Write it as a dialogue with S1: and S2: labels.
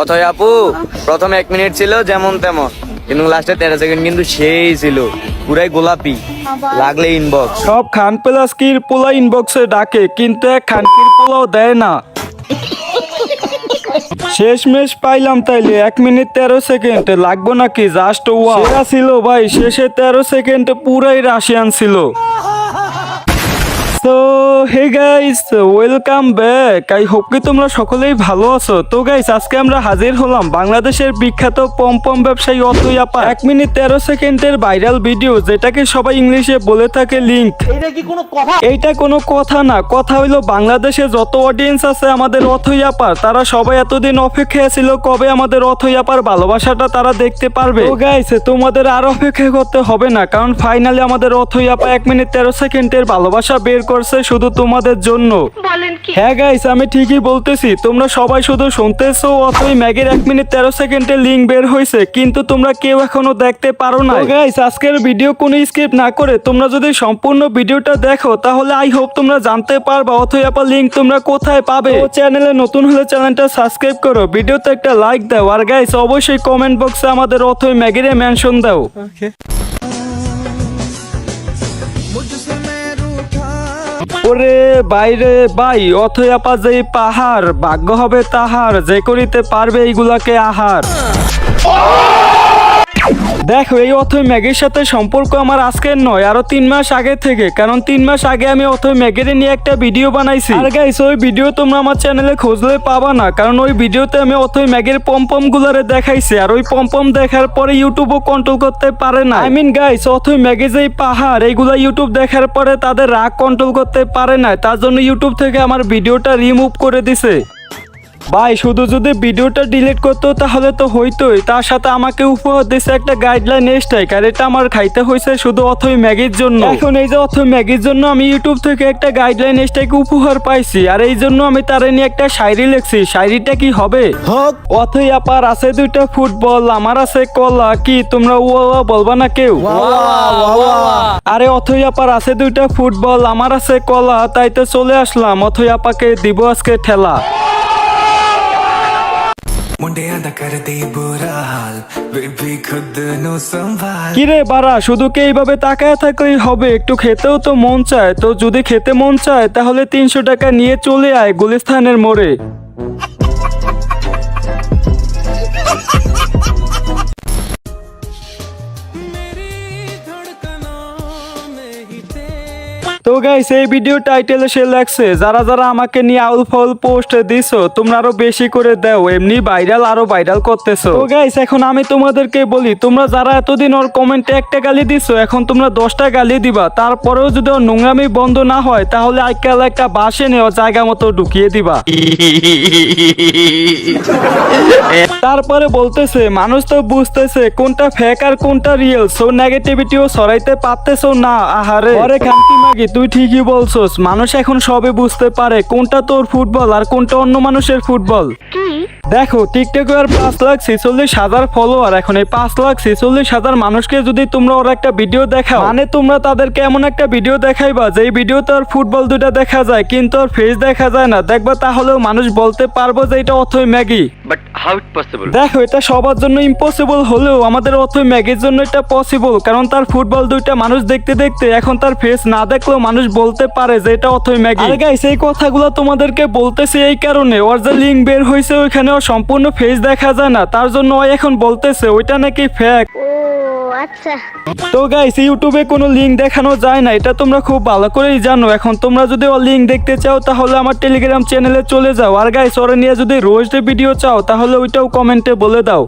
S1: অথয় আপু প্রথম 1 মিনিট ছিল যেমন তেমন, কিন্তু লাস্টে 13 সেকেন্ড কিন্তু সেই ছিল পুরাই গোলাপি, লাগলে ইনবক্স।
S2: সব খান প্লাস্কির পোলা ইনবক্সে ডাকে, কিন্তু এক খানকির পোলাও দেয় না। শেষমেশ পাইলাম তাইলে 1 মিনিট 13 সেকেন্ড, লাগবো নাকি? জাস্ট ওয়াও ছিল ভাই, শেষে 13 সেকেন্ড পুরাই রাশিয়ান ছিল। So hey guys, welcome back. I hope কি তোমরা সকলেই ভালো আছো। তো গাইস, আজকে আমরা হাজির হলাম বাংলাদেশের বিখ্যাত পমপম ব্যবসায়ী অথই আপা 1 মিনিট 13 সেকেন্ডের ভাইরাল ভিডিও, যেটাকে সবাই ইংলিশে বলে থাকে লিংক। এইটা কোনো কথা না, কথা হইলো বাংলাদেশে যত অডিয়েন্স আছে আমাদের অথই আপার, তারা সবাই এতদিন অপেক্ষায় ছিল কবে আমাদের অথই আপার ভালোবাসাটা তারা দেখতে পারবে। তো গাইস, তোমাদের আর অপেক্ষা করতে হবে না, কারণ ফাইনালি আমাদের অথই আপা 1 মিনিট 13 সেকেন্ডের ভালোবাসা বের করছে শুধু তোমাদের জন্য। হ্যাঁ গাইস, আমি ঠিকই বলতেছি, তোমরা সবাই শুধু শুনতেছো অথই ম্যাগের 1 মিনিট 13 সেকেন্ডের লিংক বের হয়েছে, কিন্তু তোমরা কেউ এখনো দেখতে পারো না। গাইস, আজকের ভিডিও কোনো স্কিপ না করে তোমরা যদি সম্পূর্ণ ভিডিওটা দেখো, তাহলে আই হোপ তোমরা জানতে পারবা অথই আপা লিংক তোমরা কোথায় পাবে। ও চ্যানেলে নতুন হলে চ্যানেলটা সাবস্ক্রাইব করো, ভিডিওতে একটা লাইক দাও, আর গাইস অবশ্যই কমেন্ট বক্সে আমাদের অথই ম্যাগের মেনশন দাও। ওরে বাইরে ভাই, অথই আপা যেই পাহাড়, ভাগ্য হবে তাহার যে করিতে পারবে এইগুলাকে আহার। দেখো, এই অথই ম্যাগের সাথে সম্পর্ক আমার আজকের নয়, আরো 3 মাস আগে থেকে, কারণ 3 মাস আগে আমি অথই ম্যাগের নিয়ে একটা ভিডিও বানাইছি। আর গাইস, ওই ভিডিও তোমরা আমার চ্যানেলে খুঁজলে পাবা না, কারণ ওই ভিডিওতে আমি অথই ম্যাগের পমপম গুলারে দেখাইছি, আর ওই পমপম দেখার পরে ইউটিউবও কন্ট্রোল করতে পারে না। আই মিন গাইস, অথই ম্যাগে যেই পাহাড়, এইগুলা ইউটিউব দেখার পরে তাদের রাগ কন্ট্রোল করতে পারে না, তার জন্য ইউটিউব থেকে আমার ভিডিওটা রিমুভ করে দিছে। ভাই, শুধু যদি ভিডিওটা ডিলিট করতো তাহলে তো হইতোই, তার সাথে আমাকে উপহার দিছে একটা গাইডলাইন স্ট্রাইক, আর এটা আমার খাইতে হয়েছে শুধু অথই ম্যাগির জন্য। এখন এই যে অথই ম্যাগির জন্য আমি ইউটিউব থেকে একটা গাইডলাইন স্ট্রাইক উপহার পাইছি, আর এই জন্য আমি তারে নিয়ে একটা শায়রি লিখছি। শায়রিটা কি হবে? অথই আপার আছে 2টা ফুটবল, আমার আছে কলা, কি তোমরা ওয়া বলবা না কেউ? আরে অথই আপার আছে 2টা ফুটবল, আমার আছে কলা, তাই তো চলে আসলাম অথই আপাকে দিব আজকে ঠেলা। কিরে বাড়া, শুধু কি এইভাবে তাকায় থাকলেই হবে? একটু খেতেও তো মন চায়, তো যদি খেতে মন চায় তাহলে 300 টাকা নিয়ে চলে আয় গুলিস্তানের মোড়ে। তো গাইস, এই ভিডিও টাইটেলে সে লাগছে যারা যারা আমাকে নিয়ে আউল ফাউল পোস্ট দিছো, তোমরা আরো বেশি করে দাও, এমনি ভাইরাল আরো ভাইরাল করতেছো। তো গাইস, এখন আমি তোমাদেরকে বলি, তোমরা যারা এতদিন ওর কমেন্টে একটা গালি দিছো, এখন তোমরা 10টা গালি দিবা, তারপরেও যদি ওর নোংরামি বন্ধ না হয়, তাহলে আজকাল একটা বাসে নেওয়া জায়গা মতো ঢুকিয়ে দিবা। তারপরে বলতেছে মানুষ তো বুঝতেছে কোনটা ফেক আর কোনটা রিয়েল, সো নেগেটিভিটিও সরাইতে পারতেছো না। আহারে আরে খানকি মাগি, তুই ঠিকই বলছস, মানুষ এখন সবে বুঝতে পারে কোনটা তোর ফুটবল আর কোনটা অন্য মানুষের ফুটবল। দেখো, টিকটকে আর 5,46,000 ফলোয়ার, এখন এই 5,46,000 মানুষকে যদি তোমরা ওর একটা ভিডিও দেখাও, মানে তোমরা তাদেরকে এমন একটা ভিডিও দেখাইবা যে ভিডিওতে আর ফুটবল 2টা দেখা যায় কিন্তু আর ফেস দেখা যায় না, দেখবা তাহলেও মানুষ বলতে পারবো যে এটা অথই Maggi.
S1: But how it possible? দেখো,
S2: এটা সবার জন্য ইম্পসিবল হলেও আমাদের অথই ম্যাগির জন্য এটা পসিবল, কারণ তার ফুটবল 2টা মানুষ দেখতে দেখতে এখন তার ফেস না দেখলেও মানুষ বলতে পারে যে এটা অথই ম্যাগি। আর গাইস, এই কথাগুলো তোমাদেরকে বলতেছি এই কারণে, ওর যে লিংক বের হয়েছে ওইখানে ওর সম্পূর্ণ ফেস দেখা যায় না, তার জন্য ও এখন বলতেছে ওইটা নাকি ফেক।
S3: আচ্ছা,
S2: তো গাইস, ইউটিউবে কোনো লিংক দেখানো যায় না, এটা তোমরা খুব ভালো করেই জানো। এখন তোমরা যদি ওর লিংক দেখতে চাও তাহলে আমার টেলিগ্রাম চ্যানেলে চলে যাও, আর গাইস ওরা নিয়ে যদি রোজ ভিডিও চাও তাহলে ওইটাও কমেন্টে বলে দাও।